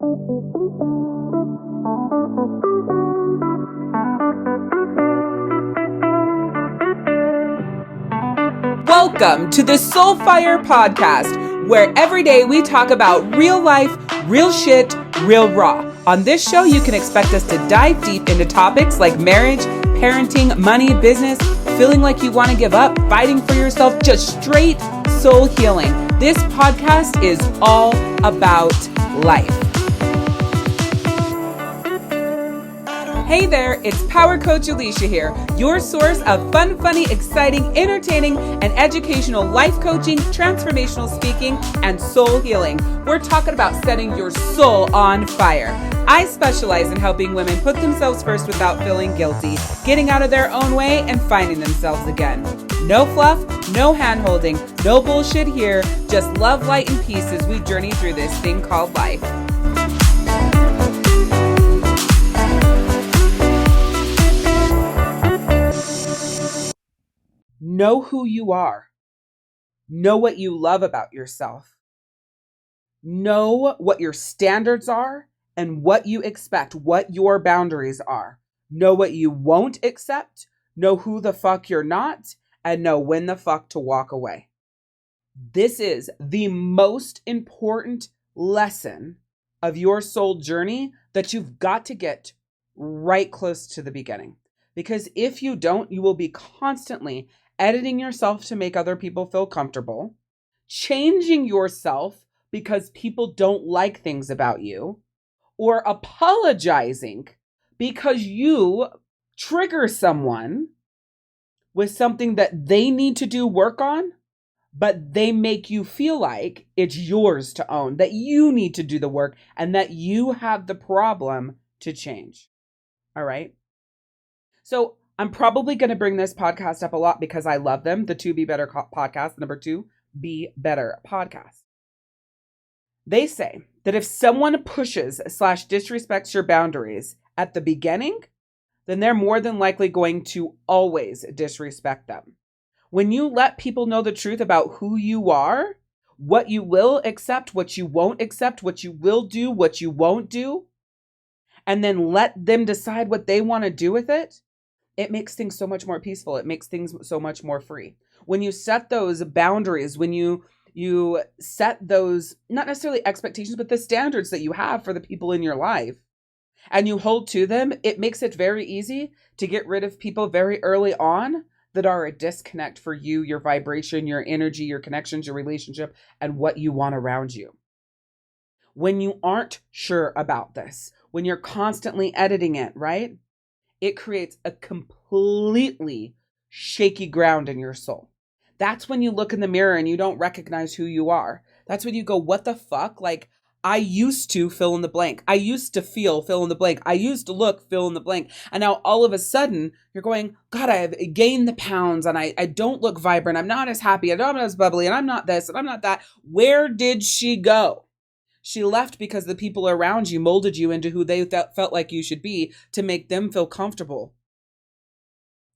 Welcome to the Soulfire Podcast, where every day we talk about real life, real shit, real raw. On this show, you can expect us to dive deep into topics like marriage, parenting, money, business, feeling like you want to give up, fighting for yourself, just straight soul healing. This podcast is all about life. Hey there, it's Power Coach Alicia here, your source of fun, funny, exciting, entertaining, and educational life coaching, transformational speaking, and soul healing. We're talking about setting your soul on fire. I specialize in helping women put themselves first without feeling guilty, getting out of their own way, and finding themselves again. No fluff, no hand-holding, no bullshit here, just love, light, and peace as we journey through this thing called life. Know who you are. Know what you love about yourself. Know what your standards are and what you expect, what your boundaries are. Know what you won't accept. Know who the fuck you're not, and know when the fuck to walk away. This is the most important lesson of your soul journey that you've got to get right close to the beginning. Because if you don't, you will be constantly editing yourself to make other people feel comfortable, changing yourself because people don't like things about you, or apologizing because you trigger someone with something that they need to do work on, but they make you feel like it's yours to own, that you need to do the work and that you have the problem to change. All right? So I'm probably going to bring this podcast up a lot because I love them. The 2 Be Better podcast, number 2, Be Better podcast. They say that if someone pushes / disrespects your boundaries at the beginning, then they're more than likely going to always disrespect them. When you let people know the truth about who you are, what you will accept, what you won't accept, what you will do, what you won't do, and then let them decide what they want to do with it, it makes things so much more peaceful. It makes things so much more free. When you set those boundaries, when you set those, not necessarily expectations, but the standards that you have for the people in your life, and you hold to them, it makes it very easy to get rid of people very early on that are a disconnect for you, your vibration, your energy, your connections, your relationship, and what you want around you. When you aren't sure about this, when you're constantly editing it, right? It creates a completely shaky ground in your soul. That's when you look in the mirror and you don't recognize who you are. That's when you go, what the fuck? Like, I used to fill in the blank. I used to feel fill in the blank. I used to look fill in the blank. And now all of a sudden you're going, God, I've gained the pounds and I don't look vibrant. I'm not as happy. I'm not as bubbly and I'm not this and I'm not that. Where did she go? She left because the people around you molded you into who they felt like you should be to make them feel comfortable.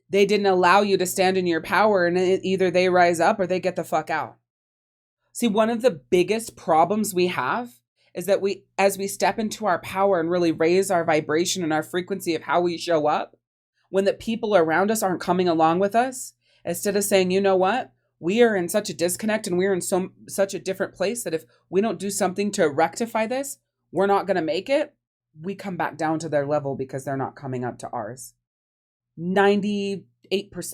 They didn't allow you to stand in your power, and either they rise up or they get the fuck out. See, one of the biggest problems we have is that as we step into our power and really raise our vibration and our frequency of how we show up, when the people around us aren't coming along with us, instead of saying, you know what? We are in such a disconnect and we're in such a different place that if we don't do something to rectify this, we're not going to make it. We come back down to their level because they're not coming up to ours. 98%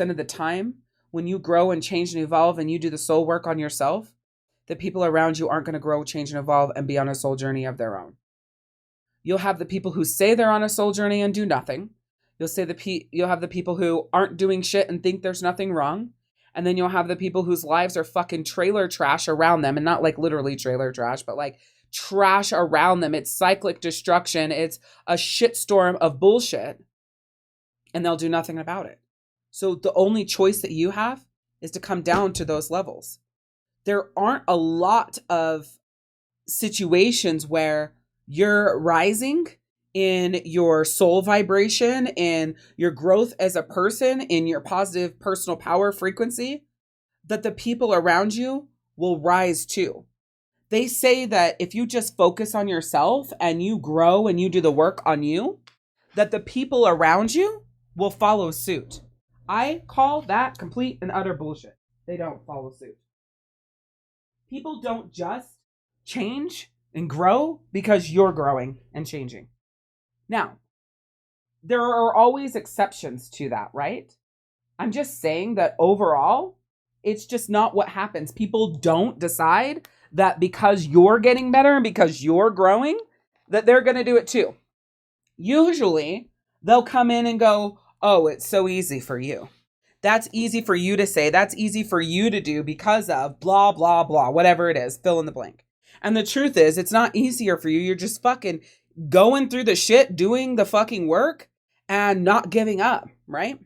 of the time, when you grow and change and evolve and you do the soul work on yourself, the people around you aren't going to grow, change, and evolve and be on a soul journey of their own. You'll have the people who say they're on a soul journey and do nothing. You'll have the people who aren't doing shit and think there's nothing wrong. And then you'll have the people whose lives are fucking trailer trash around them. And not like literally trailer trash, but like trash around them. It's cyclic destruction. It's a shitstorm of bullshit. And they'll do nothing about it. So the only choice that you have is to come down to those levels. There aren't a lot of situations where you're rising in your soul vibration, in your growth as a person, in your positive personal power frequency, that the people around you will rise to. They say that if you just focus on yourself and you grow and you do the work on you, that the people around you will follow suit. I call that complete and utter bullshit. They don't follow suit. People don't just change and grow because you're growing and changing. Now, there are always exceptions to that, right? I'm just saying that overall, it's just not what happens. People don't decide that because you're getting better and because you're growing, that they're going to do it too. Usually, they'll come in and go, oh, it's so easy for you. That's easy for you to say. That's easy for you to do because of blah, blah, blah, whatever it is, fill in the blank. And the truth is, it's not easier for you. You're just fucking going through the shit, doing the fucking work and not giving up, right?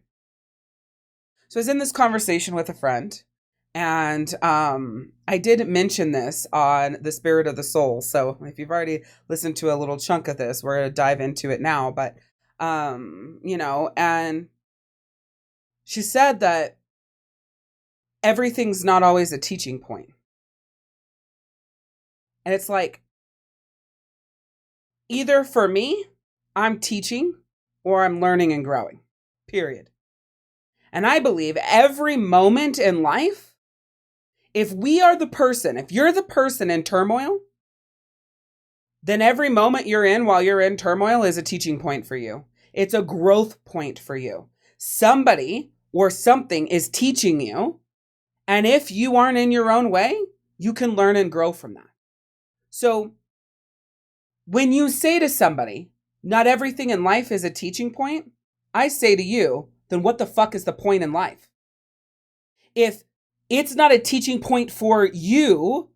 So I was in this conversation with a friend, and I did mention this on the Spirit of the Soul. So if you've already listened to a little chunk of this, we're going to dive into it now. But, and she said that everything's not always a teaching point. And it's like, either for me, I'm teaching or I'm learning and growing, period. And I believe every moment in life, if you're the person in turmoil, then every moment you're in while you're in turmoil is a teaching point for you. It's a growth point for you. Somebody or something is teaching you. And if you aren't in your own way, you can learn and grow from that. So when you say to somebody, not everything in life is a teaching point, I say to you, then what the fuck is the point in life? If it's not a teaching point for you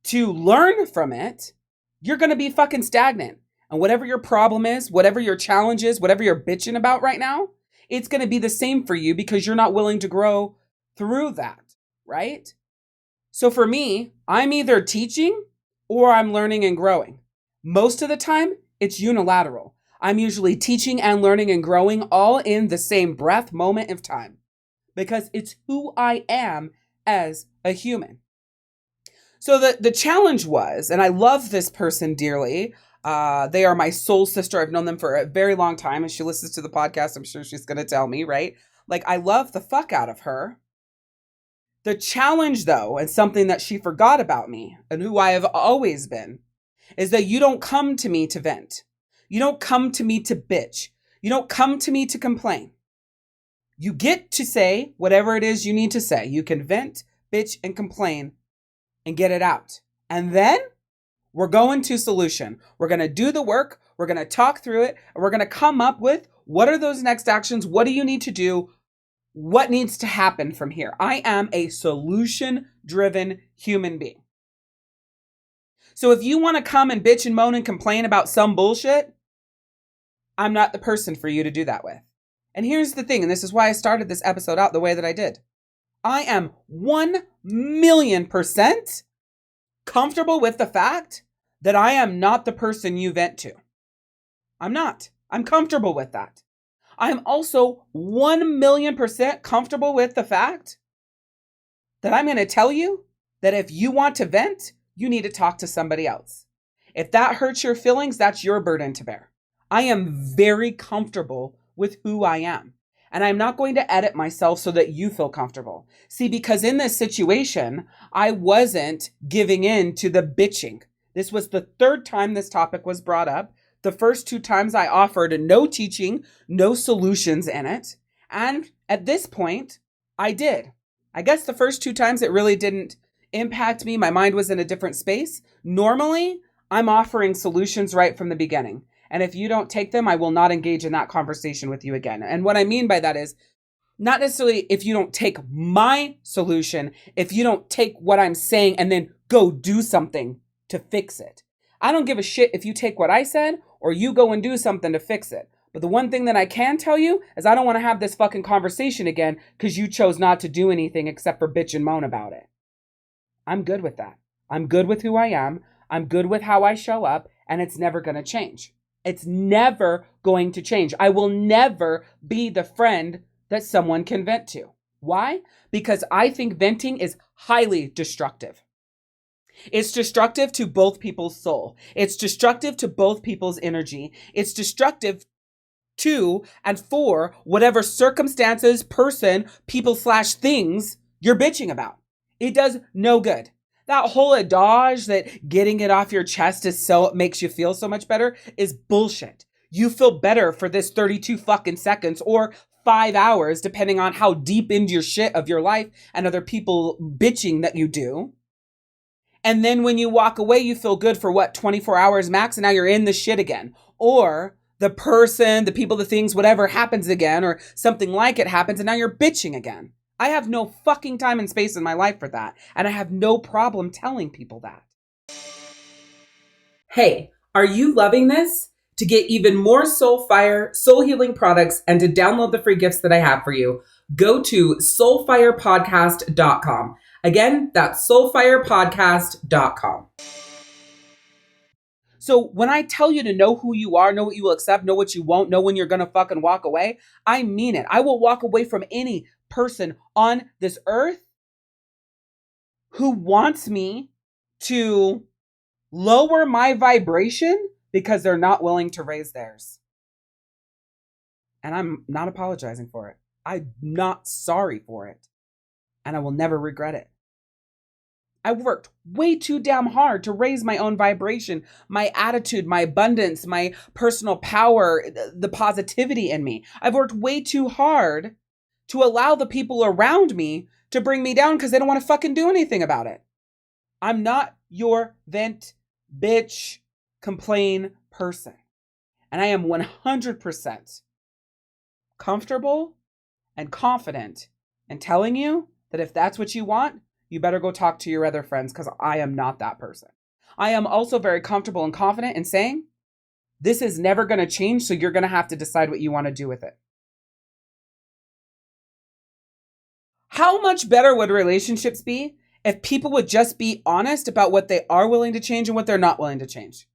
to learn from it, you're going to be fucking stagnant. And whatever your problem is, whatever your challenge is, whatever you're bitching about right now, it's going to be the same for you because you're not willing to grow through that, right? So for me, I'm either teaching or I'm learning and growing. Most of the time, it's unilateral. I'm usually teaching and learning and growing all in the same breath, moment of time, because it's who I am as a human. So the challenge was, and I love this person dearly. They are my soul sister. I've known them for a very long time, and she listens to the podcast. I'm sure she's going to tell me, right? Like, I love the fuck out of her. The challenge, though, and something that she forgot about me and who I have always been, is that you don't come to me to vent. You don't come to me to bitch. You don't come to me to complain. You get to say whatever it is you need to say. You can vent, bitch, and complain and get it out. And then we're going to solution. We're going to do the work. We're going to talk through it. And we're going to come up with what are those next actions? What do you need to do? What needs to happen from here? I am a solution-driven human being. So if you want to come and bitch and moan and complain about some bullshit, I'm not the person for you to do that with. And here's the thing, and this is why I started this episode out the way that I did. I am 1,000,000% comfortable with the fact that I am not the person you vent to. I'm not. I'm comfortable with that. I'm also 1,000,000% comfortable with the fact that I'm going to tell you that if you want to vent, you need to talk to somebody else. If that hurts your feelings, that's your burden to bear. I am very comfortable with who I am. And I'm not going to edit myself so that you feel comfortable. See, because in this situation, I wasn't giving in to the bitching. This was the third time this topic was brought up. The first 2 times I offered no teaching, no solutions in it. And at this point, I did. I guess the first 2 times it really didn't impact me. My mind was in a different space. Normally, I'm offering solutions right from the beginning. And if you don't take them, I will not engage in that conversation with you again. And what I mean by that is not necessarily if you don't take my solution, if you don't take what I'm saying and then go do something to fix it. I don't give a shit if you take what I said or you go and do something to fix it. But the one thing that I can tell you is I don't want to have this fucking conversation again because you chose not to do anything except for bitch and moan about it. I'm good with that. I'm good with who I am. I'm good with how I show up, and it's never going to change. It's never going to change. I will never be the friend that someone can vent to. Why? Because I think venting is highly destructive. It's destructive to both people's soul. It's destructive to both people's energy. It's destructive to and for whatever circumstances, person, people / things you're bitching about. It does no good. That whole adage that getting it off your chest is so makes you feel so much better is bullshit. You feel better for this 32 fucking seconds or 5 hours, depending on how deep into your shit of your life and other people bitching that you do. And then when you walk away, you feel good for 24 hours max, and now you're in the shit again. Or the person, the people, the things, whatever happens again, or something like it happens, and now you're bitching again. I have no fucking time and space in my life for that. And I have no problem telling people that. Hey, are you loving this? To get even more soul fire, soul healing products, and to download the free gifts that I have for you, go to soulfirepodcast.com. Again, that's soulfirepodcast.com. So when I tell you to know who you are, know what you will accept, know what you won't, know when you're going to fucking walk away, I mean it. I will walk away from any person on this earth who wants me to lower my vibration because they're not willing to raise theirs. And I'm not apologizing for it. I'm not sorry for it. And I will never regret it. I worked way too damn hard to raise my own vibration, my attitude, my abundance, my personal power, the positivity in me. I've worked way too hard to allow the people around me to bring me down because they don't want to fucking do anything about it. I'm not your vent, bitch, complain person. And I am 100% comfortable and confident in telling you that if that's what you want, you better go talk to your other friends because I am not that person. I am also very comfortable and confident in saying, this is never going to change, so you're going to have to decide what you want to do with it. How much better would relationships be if people would just be honest about what they are willing to change and what they're not willing to change?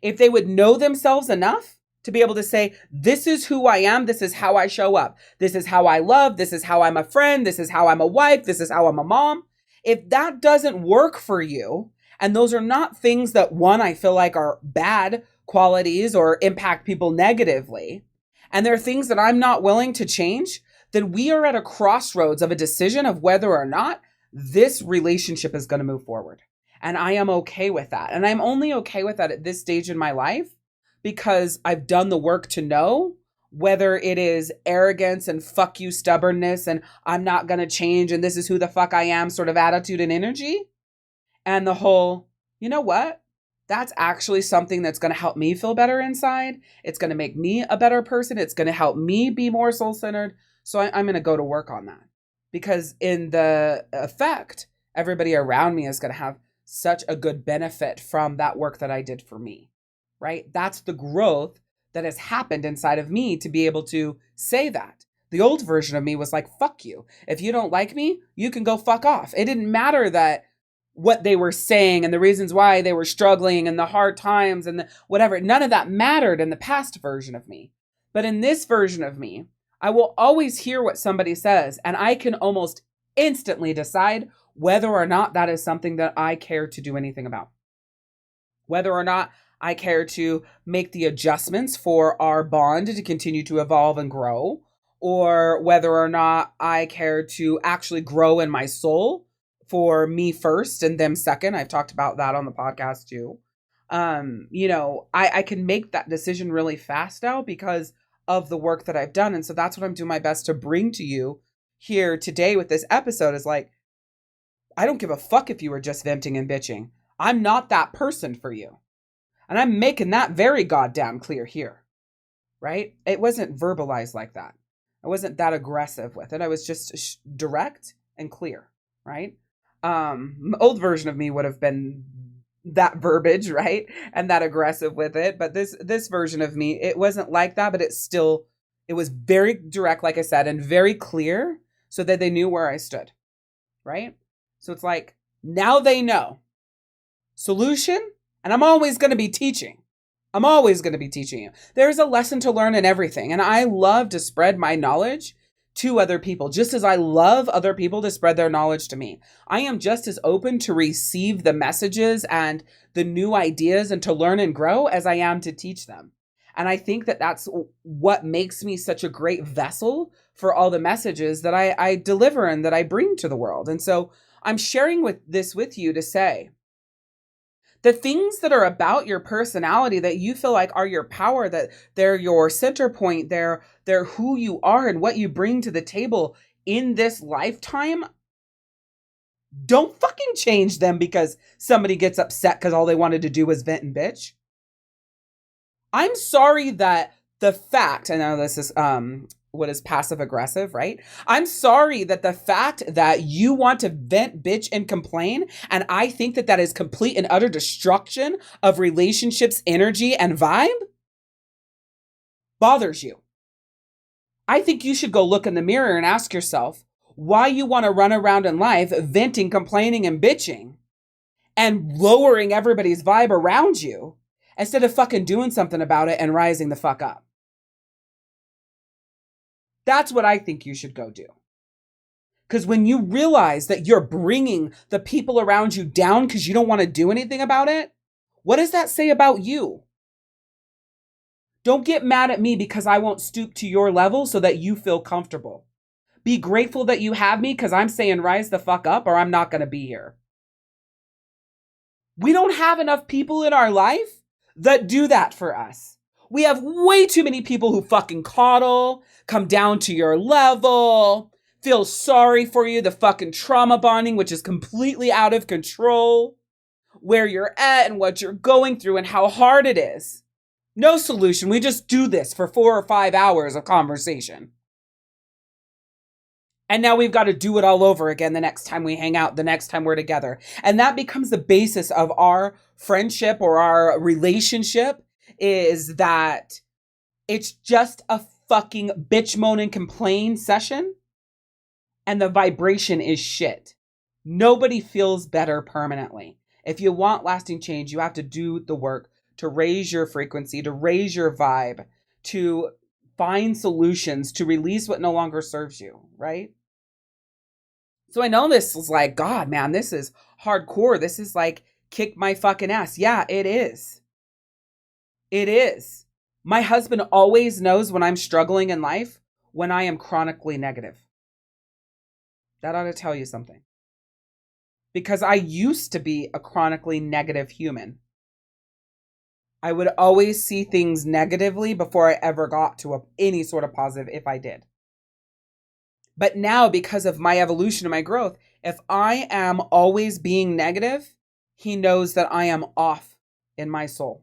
If they would know themselves enough to be able to say, this is who I am, this is how I show up, this is how I love, this is how I'm a friend, this is how I'm a wife, this is how I'm a mom. If that doesn't work for you, and those are not things that, one, I feel like are bad qualities or impact people negatively, and they're things that I'm not willing to change, then we are at a crossroads of a decision of whether or not this relationship is going to move forward. And I am okay with that. And I'm only okay with that at this stage in my life because I've done the work to know whether it is arrogance and fuck you stubbornness and I'm not going to change and this is who the fuck I am sort of attitude and energy. And the whole, you know what? That's actually something that's going to help me feel better inside. It's going to make me a better person. It's going to help me be more soul-centered. So I'm going to go to work on that. Because in the effect, everybody around me is going to have such a good benefit from that work that I did for me, right? That's the growth that has happened inside of me to be able to say that. The old version of me was like, fuck you. If you don't like me, you can go fuck off. It didn't matter that what they were saying and the reasons why they were struggling and the hard times and the whatever. None of that mattered in the past version of me. But in this version of me, I will always hear what somebody says and I can almost instantly decide whether or not that is something that I care to do anything about. Whether or not I care to make the adjustments for our bond to continue to evolve and grow, or whether or not I care to actually grow in my soul for me first and them second. I've talked about that on the podcast too. I can make that decision really fast now because of the work that I've done. And so that's what I'm doing my best to bring to you here today with this episode is like, I don't give a fuck if you were just venting and bitching. I'm not that person for you. And I'm making that very goddamn clear here, right? It wasn't verbalized like that. I wasn't that aggressive with it. I was just direct and clear, right? Old version of me would have been that verbiage, right? And that aggressive with it. But this version of me, it wasn't like that, but it was very direct, like I said, and very clear so that they knew where I stood, right? So it's like, now they know. Solution, and I'm always going to be teaching. I'm always going to be teaching you. There's a lesson to learn in everything. And I love to spread my knowledge to other people, just as I love other people to spread their knowledge to me. I am just as open to receive the messages and the new ideas and to learn and grow as I am to teach them. And I think that that's what makes me such a great vessel for all the messages that I deliver and that I bring to the world. And so I'm sharing with you to say, the things that are about your personality that you feel like are your power, that they're your center point, they're who you are and what you bring to the table in this lifetime, don't fucking change them because somebody gets upset because all they wanted to do was vent and bitch. I'm sorry that the fact, I know this is what is passive aggressive, right? I'm sorry that the fact that you want to vent, bitch, and complain, and I think that that is complete and utter destruction of relationships, energy, and vibe, bothers you. I think you should go look in the mirror and ask yourself why you want to run around in life venting, complaining, and bitching and lowering everybody's vibe around you instead of fucking doing something about it and rising the fuck up. That's what I think you should go do. Because when you realize that you're bringing the people around you down because you don't want to do anything about it, what does that say about you? Don't get mad at me because I won't stoop to your level so that you feel comfortable. Be grateful that you have me because I'm saying rise the fuck up or I'm not going to be here. We don't have enough people in our life that do that for us. We have way too many people who fucking coddle, come down to your level, feel sorry for you, the fucking trauma bonding, which is completely out of control, where you're at and what you're going through and how hard it is. No solution. We just do this for 4 or 5 hours of conversation. And now we've got to do it all over again the next time we hang out, the next time we're together. And that becomes the basis of our friendship or our relationship, is that it's just a fucking bitch, moan, and complain session. And the vibration is shit. Nobody feels better permanently. If you want lasting change, you have to do the work to raise your frequency, to raise your vibe, to find solutions, to release what no longer serves you, right? So I know this is like, God, man, this is hardcore. This is like kick my fucking ass. Yeah, it is. It is. My husband always knows when I'm struggling in life, when I am chronically negative. That ought to tell you something. Because I used to be a chronically negative human. I would always see things negatively before I ever got to any sort of positive, if I did. But now, because of my evolution and my growth, if I am always being negative, he knows that I am off in my soul.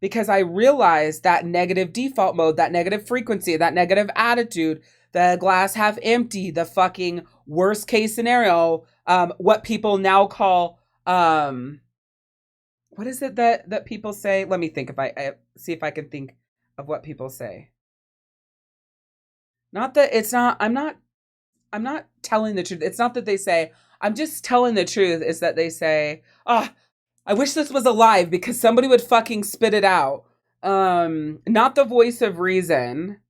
Because I realize that negative default mode, that negative frequency, that negative attitude, the glass half empty, the fucking worst case scenario, what people now call, what is it that people say? Let me think I see if I can think of what people say. Not that it's not, I'm not telling the truth. It's not that they say, I'm just telling the truth, is that they say, oh, I wish this was alive because somebody would fucking spit it out. Not the voice of reason,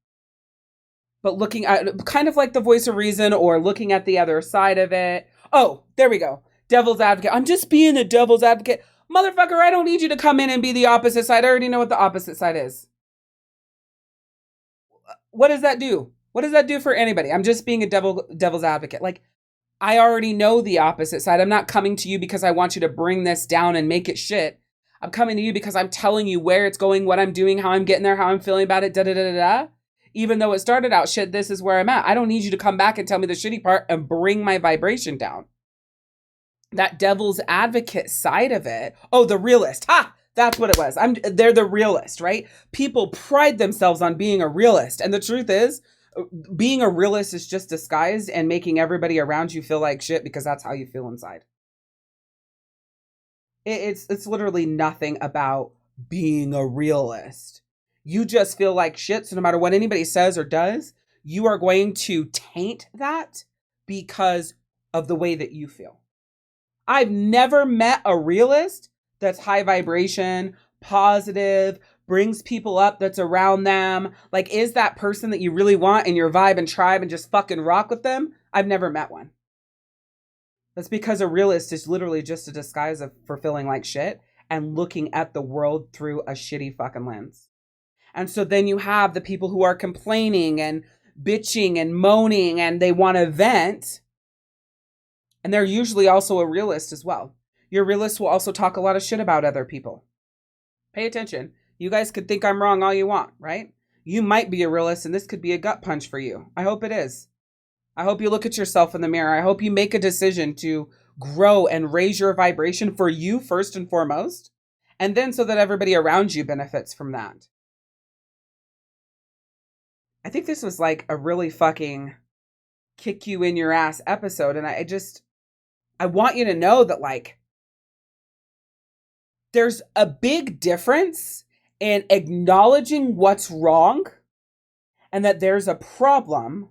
but looking at kind of like the voice of reason or looking at the other side of it. Oh, there we go. Devil's advocate. I'm just being a devil's advocate. Motherfucker, I don't need you to come in and be the opposite side. I already know what the opposite side is. What does that do? What does that do for anybody? I'm just being a devil's advocate. Like, I already know the opposite side. I'm not coming to you because I want you to bring this down and make it shit. I'm coming to you because I'm telling you where it's going, what I'm doing, how I'm getting there, how I'm feeling about it, da-da-da-da-da. Even though it started out shit, this is where I'm at. I don't need you to come back and tell me the shitty part and bring my vibration down. That devil's advocate side of it. Oh, the realist. Ha! That's what it was. They're the realist, right? People pride themselves on being a realist. And the truth is, being a realist is just disguised and making everybody around you feel like shit because that's how you feel inside. It's literally nothing about being a realist. You just feel like shit. So no matter what anybody says or does, you are going to taint that because of the way that you feel. I've never met a realist that's high vibration, positive, brings people up that's around them, like is that person that you really want in your vibe and tribe and just fucking rock with them. I've never met one. That's because a realist is literally just a disguise for feeling like shit and looking at the world through a shitty fucking lens. And so then you have the people who are complaining and bitching and moaning and they want to vent. And they're usually also a realist as well. Your realist will also talk a lot of shit about other people. Pay attention. You guys could think I'm wrong all you want, right? You might be a realist and this could be a gut punch for you. I hope it is. I hope you look at yourself in the mirror. I hope you make a decision to grow and raise your vibration for you first and foremost. And then so that everybody around you benefits from that. I think this was like a really fucking kick you in your ass episode. And I want you to know that like, there's a big difference in acknowledging what's wrong and that there's a problem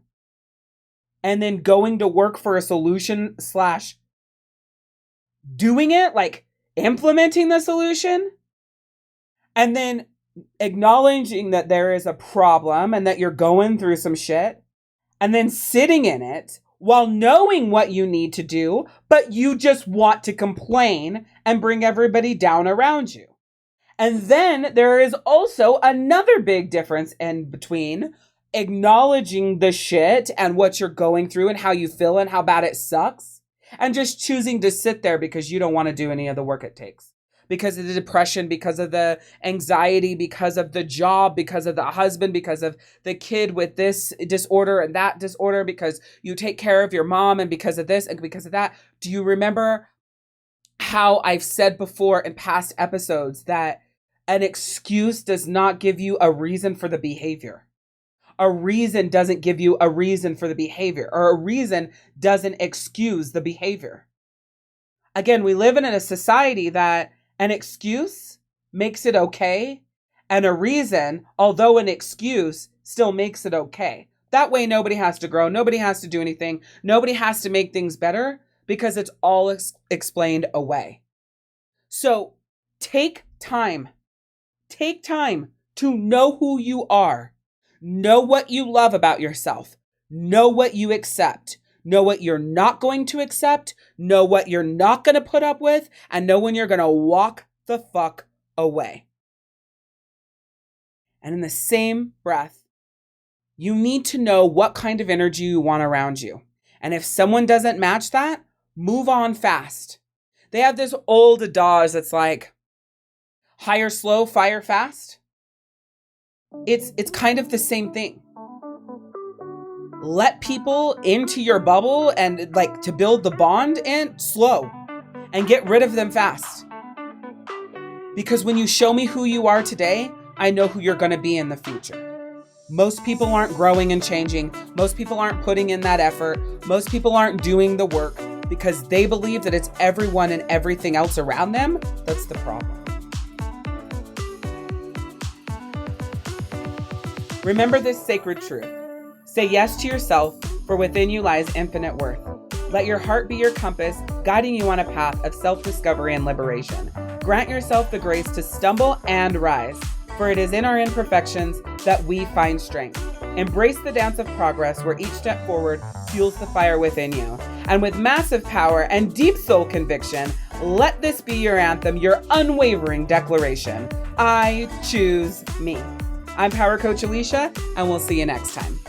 and then going to work for a solution / doing it, like implementing the solution, and then acknowledging that there is a problem and that you're going through some shit and then sitting in it while knowing what you need to do, but you just want to complain and bring everybody down around you. And then there is also another big difference in between acknowledging the shit and what you're going through and how you feel and how bad it sucks, and just choosing to sit there because you don't want to do any of the work it takes. Because of the depression, because of the anxiety, because of the job, because of the husband, because of the kid with this disorder and that disorder, because you take care of your mom and because of this and because of that. Do you remember how I've said before in past episodes that an excuse does not give you a reason for the behavior? A reason doesn't give you a reason for the behavior, or a reason doesn't excuse the behavior. Again, we live in a society that an excuse makes it okay, and a reason, although an excuse, still makes it okay. That way, nobody has to grow. Nobody has to do anything. Nobody has to make things better because it's all explained away. So take time. Take time to know who you are. Know what you love about yourself. Know what you accept. Know what you're not going to accept. Know what you're not going to put up with. And know when you're going to walk the fuck away. And in the same breath, you need to know what kind of energy you want around you. And if someone doesn't match that, move on fast. They have this old adage that's like, hire slow, fire fast. It's kind of the same thing. Let people into your bubble and like to build the bond in slow and get rid of them fast. Because when you show me who you are today, I know who you're going to be in the future. Most people aren't growing and changing. Most people aren't putting in that effort. Most people aren't doing the work because they believe that it's everyone and everything else around them that's the problem. Remember this sacred truth. Say yes to yourself, for within you lies infinite worth. Let your heart be your compass, guiding you on a path of self-discovery and liberation. Grant yourself the grace to stumble and rise, for it is in our imperfections that we find strength. Embrace the dance of progress where each step forward fuels the fire within you. And with massive power and deep soul conviction, let this be your anthem, your unwavering declaration. I choose me. I'm Power Coach Alicia, and we'll see you next time.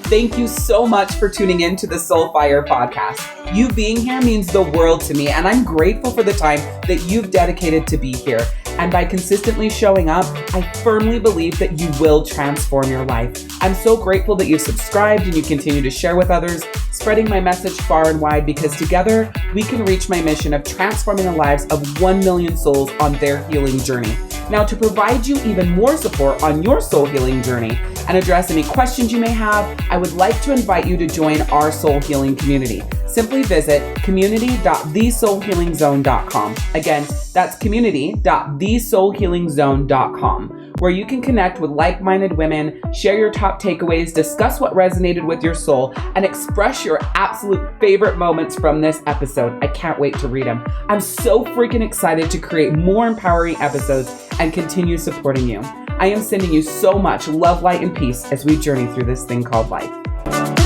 Thank you so much for tuning in to the Soul Fire podcast. You being here means the world to me, and I'm grateful for the time that you've dedicated to be here. And by consistently showing up, I firmly believe that you will transform your life. I'm so grateful that you've subscribed and you continue to share with others, spreading my message far and wide, because together we can reach my mission of transforming the lives of 1 million souls on their healing journey. Now, to provide you even more support on your soul healing journey and address any questions you may have, I would like to invite you to join our soul healing community. Simply visit community.thesoulhealingzone.com. Again, that's community.thesoulhealingzone.com, where you can connect with like-minded women, share your top takeaways, discuss what resonated with your soul, and express your absolute favorite moments from this episode. I can't wait to read them. I'm so freaking excited to create more empowering episodes and continue supporting you. I am sending you so much love, light, and peace as we journey through this thing called life.